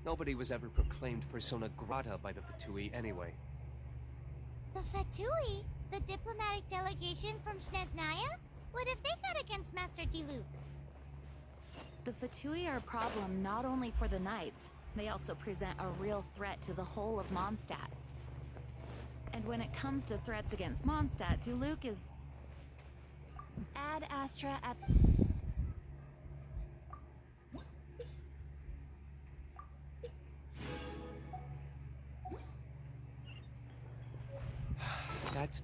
Nobody was ever proclaimed persona grata by the Fatui anyway. The Fatui? The diplomatic delegation from Snezhnaya? What have they got against Master Diluc? The Fatui are a problem not only for the Knights, they also present a real threat to the whole of Mondstadt. And when it comes to threats against Mondstadt, Diluc is... Ad Astra at... That's...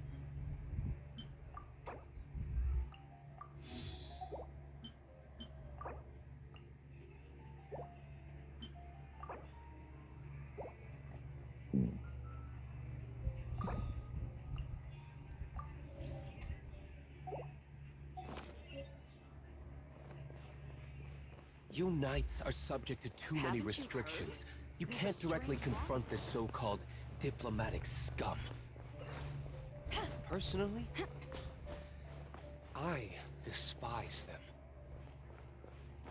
You Knights are subject to too many restrictions. You can't directly confront this so-called diplomatic scum. Personally, I despise them.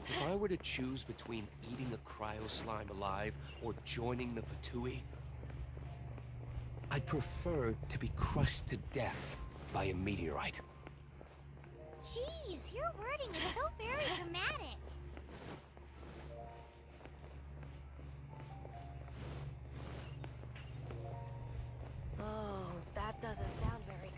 If I were to choose between eating a cryo slime alive or joining the Fatui, I'd prefer to be crushed to death by a meteorite. Jeez, your wording is so very dramatic. Oh, that doesn't sound very good.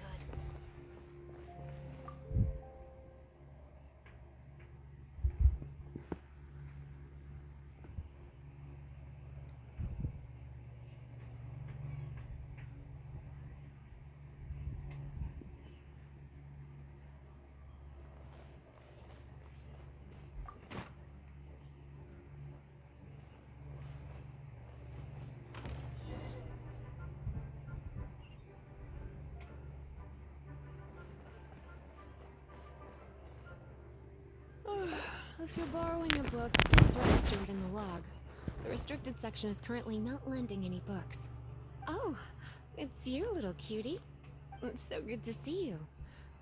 If you're borrowing a book, please register it in the log. The restricted section is currently not lending any books. Oh, it's you, little cutie. It's so good to see you.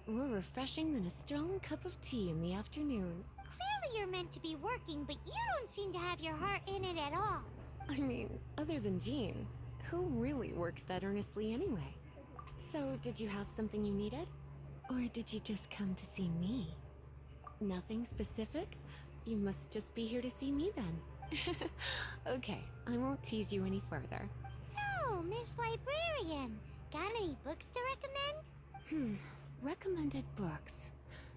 More refreshing than a strong cup of tea in the afternoon. Clearly you're meant to be working, but you don't seem to have your heart in it at all. I mean, other than Jean, who really works that earnestly anyway? So, did you have something you needed? Or did you just come to see me? Nothing specific? You must just be here to see me then. Okay, I won't tease you any further. So, Miss Librarian, got any books to recommend? Recommended books.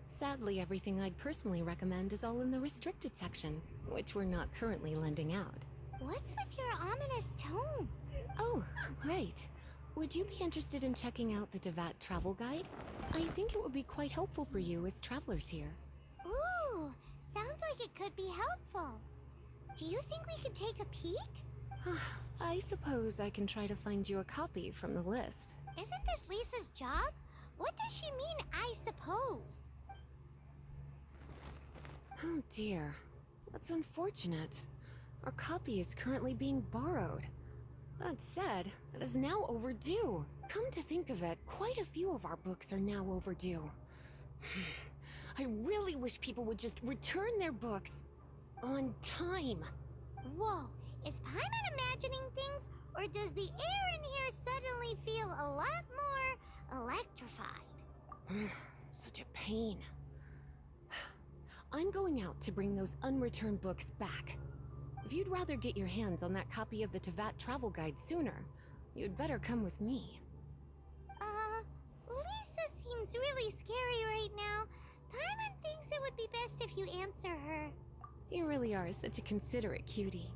Sadly, everything I'd personally recommend is all in the restricted section, which we're not currently lending out. What's with your ominous tone? Oh, right. Would you be interested in checking out the Devat travel guide? I think it would be quite helpful for you as travelers here. Ooh, sounds like it could be helpful. Do you think we could take a peek? I suppose I can try to find you a copy from the list. Isn't this Lisa's job? What does she mean, I suppose? Oh dear, that's unfortunate. Our copy is currently being borrowed. That said, it is now overdue. Come to think of it, quite a few of our books are now overdue. I really wish people would just return their books on time. Whoa, is Paimon imagining things, or does the air in here suddenly feel a lot more electrified? Such a pain. I'm going out to bring those unreturned books back. If you'd rather get your hands on that copy of the Tevat travel guide sooner, you'd better come with me. Lisa seems really scary right now. Paimon thinks it would be best if you answer her. You really are such a considerate cutie.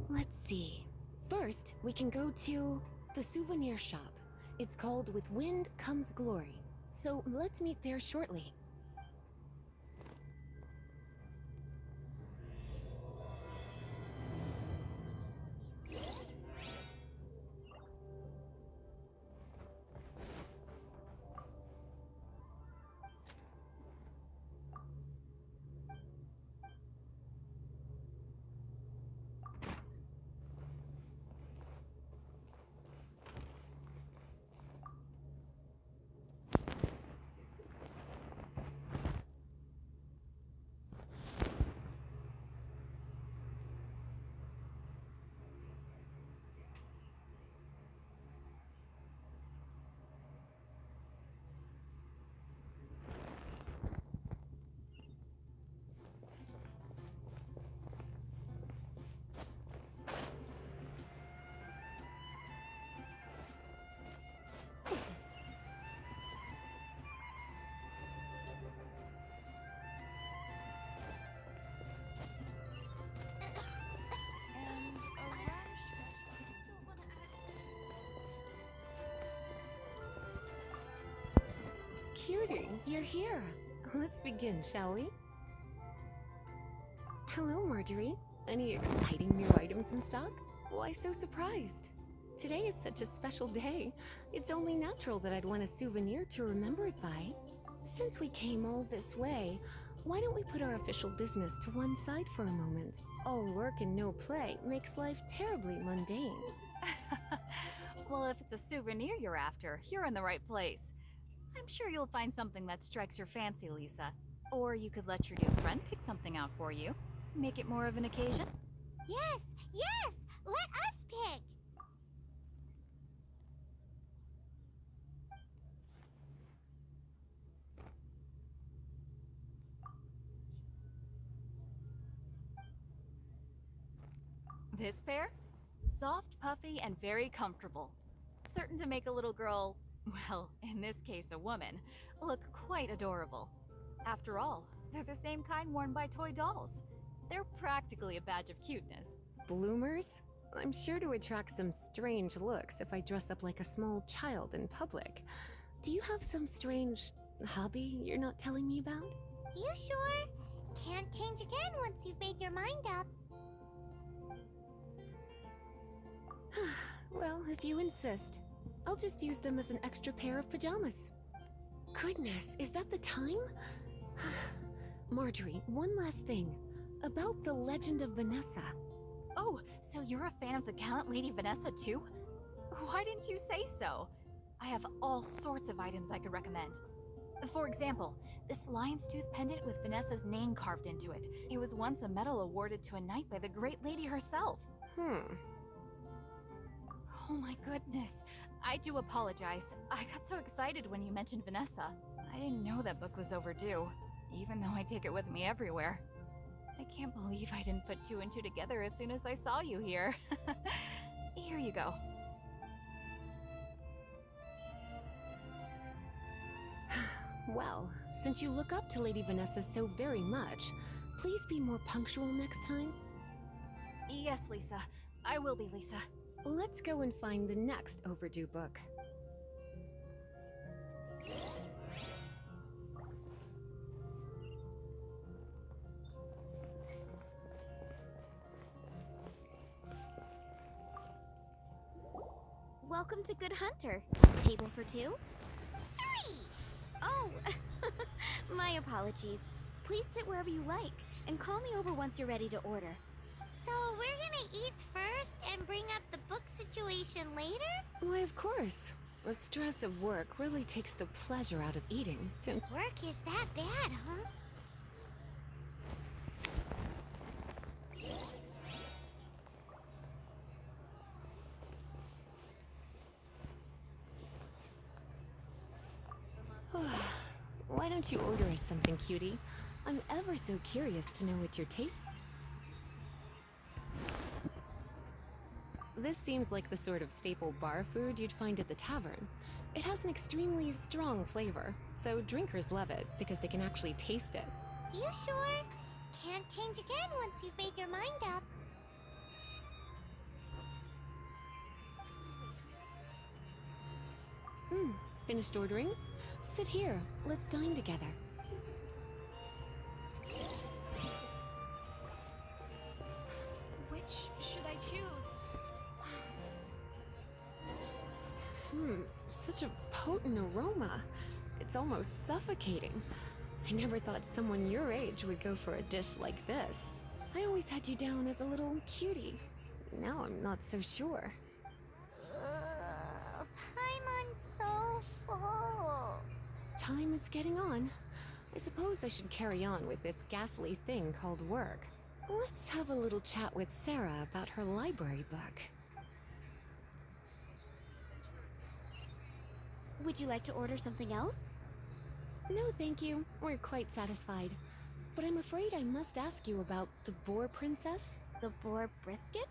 Let's see. First, we can go to the souvenir shop. It's called With Wind Comes Glory. So let's meet there shortly. cutie, you're here. Let's begin, shall we? Hello, Marjorie. Any exciting new items in stock? Why so surprised? Today is such a special day. It's only natural that I'd want a souvenir to remember it by. Since we came all this way, why don't we put our official business to one side for a moment? All work and no play makes life terribly mundane. Well, if it's a souvenir you're after, you're in the right place. I'm sure you'll find something that strikes your fancy, Lisa. Or you could let your new friend pick something out for you. Make it more of an occasion. Yes, yes! Let us pick! This pair? Soft, puffy, and very comfortable. Certain to make a little girl, well, in this case a woman, look quite adorable. After all, they're the same kind worn by toy dolls. They're practically a badge of cuteness. Bloomers? I'm sure to attract some strange looks if I dress up like a small child in public. Do you have some strange hobby you're not telling me about? You sure? Can't change again once you've made your mind up. Well, if you insist, I'll just use them as an extra pair of pajamas. Goodness, is that the time? Marjorie, one last thing. About the legend of Vanessa. Oh, so you're a fan of the gallant Lady Vanessa too? Why didn't you say so? I have all sorts of items I could recommend. For example, this lion's tooth pendant with Vanessa's name carved into it. It was once a medal awarded to a knight by the great lady herself. Oh my goodness. I do apologize. I got so excited when you mentioned Vanessa. I didn't know that book was overdue, even though I take it with me everywhere. I can't believe I didn't put two and two together as soon as I saw you here. Here you go. Well, since you look up to Lady Vanessa so very much, please be more punctual next time. Yes, Lisa. I will be, Lisa. Let's go and find the next overdue book. Welcome to Good Hunter. Table for two? 3! Oh, my apologies. Please sit wherever you like, and call me over once you're ready to order. So we're gonna eat first and bring up the book situation later? Why, of course. The stress of work really takes the pleasure out of eating. Work is that bad, huh? Why don't you order us something, cutie? I'm ever so curious to know what your taste. This seems like the sort of staple bar food you'd find at the tavern. It has an extremely strong flavor, so drinkers love it because they can actually taste it. You sure? Can't change again once you've made your mind up. Finished ordering? Sit here. Let's dine together. Which should I choose? Such a potent aroma. It's almost suffocating. I never thought someone your age would go for a dish like this. I always had you down as a little cutie. Now I'm not so sure. Paimon's so full. Time is getting on. I suppose I should carry on with this ghastly thing called work. Let's have a little chat with Sarah about her library book. Would you like to order something else? No, thank you. We're quite satisfied. But I'm afraid I must ask you about the Boar Princess. The boar brisket?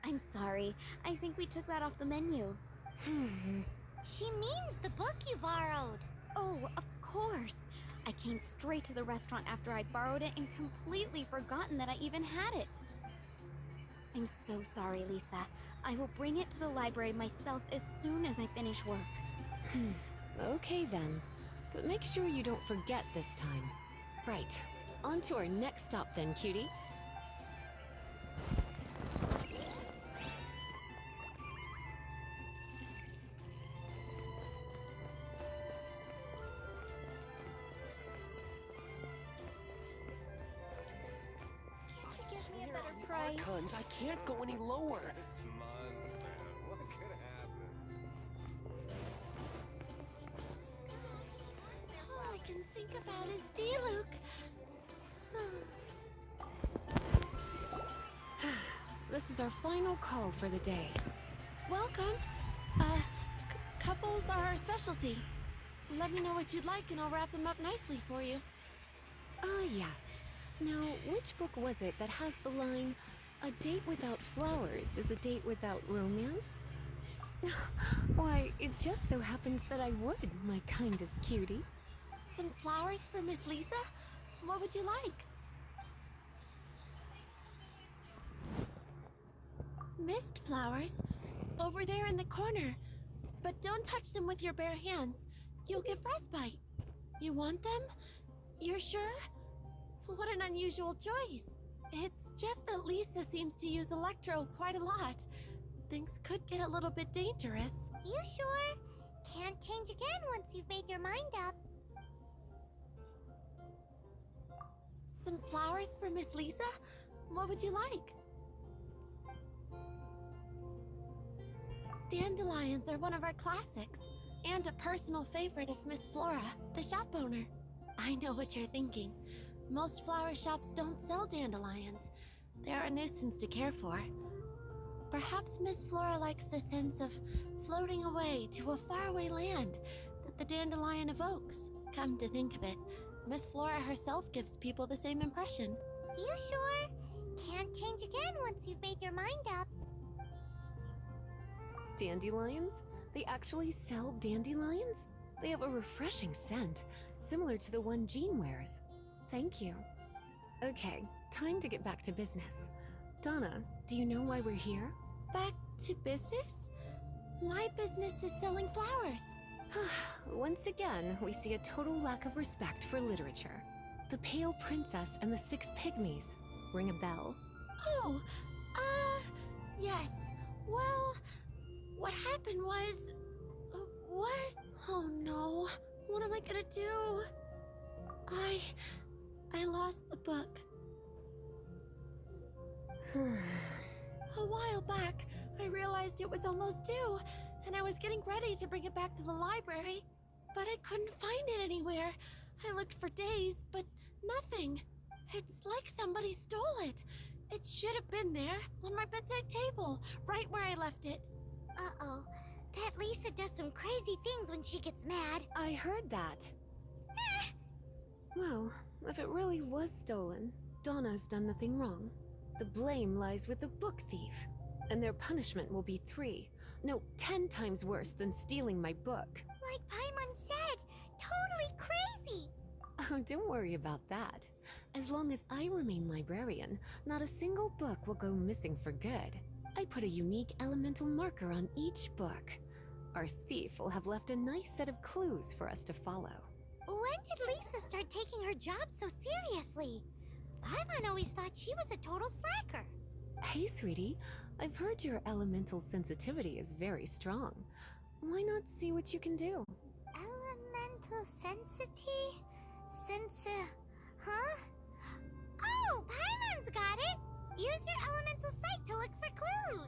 I'm sorry. I think we took that off the menu. She means the book you borrowed. Oh, of course. I came straight to the restaurant after I borrowed it and completely forgotten that I even had it. I'm so sorry, Lisa. I will bring it to the library myself as soon as I finish work. Okay then. But make sure you don't forget this time. Right. On to our next stop then, cutie. Give me a better price. Archons, I can't go any lower. It's monster. What could happen? All I can think about is Diluc. This is our final call for the day. Welcome. Couples are our specialty. Let me know what you'd like and I'll wrap them up nicely for you. Ah, yes. Now, which book was it that has the line, "A date without flowers is a date without romance"? Why, it just so happens that I would, my kindest cutie. Some flowers for Miss Lisa? What would you like? Mist flowers? Over there in the corner. But don't touch them with your bare hands. You'll get frostbite. You want them? You're sure? What an unusual choice. It's just that Lisa seems to use Electro quite a lot. Things could get a little bit dangerous. You sure? Can't change again once you've made your mind up. Some flowers for Miss Lisa? What would you like? Dandelions are one of our classics, and a personal favorite of Miss Flora, the shop owner. I know what you're thinking. Most flower shops don't sell dandelions. They're a nuisance to care for. Perhaps Miss Flora likes the sense of floating away to a faraway land that the dandelion evokes. Come to think of it, Miss Flora herself gives people the same impression. You sure? Can't change again once you've made your mind up. Dandelions? They actually sell dandelions? They have a refreshing scent, similar to the one Jean wears. Thank you. Okay, time to get back to business. Donna, do you know why we're here? Back to business? My business is selling flowers. Once again, we see a total lack of respect for literature. The Pale Princess and the Six Pygmies. Ring a bell? Oh, yes. Well, what happened was... what? Oh no. What am I gonna do? I lost the book. A while back, I realized it was almost due, and I was getting ready to bring it back to the library, but I couldn't find it anywhere. I looked for days, but nothing. It's like somebody stole it. It should have been there, on my bedside table, right where I left it. Uh-oh. That Lisa does some crazy things when she gets mad. I heard that. Well, if it really was stolen, Donna's done nothing wrong. The blame lies with the book thief, and their punishment will be 10 times worse than stealing my book. Like Paimon said, totally crazy. Oh, don't worry about that. As long as I remain librarian, not a single book will go missing for good. I put a unique elemental marker on each book. Our thief will have left a nice set of clues for us to follow. When did Lisa start taking her job so seriously? Paimon always thought she was a total slacker. Hey, sweetie, I've heard your elemental sensitivity is very strong. Why not see what you can do? Elemental sensity? Huh? Oh, Paimon's got it! Use your elemental sight to look for clues!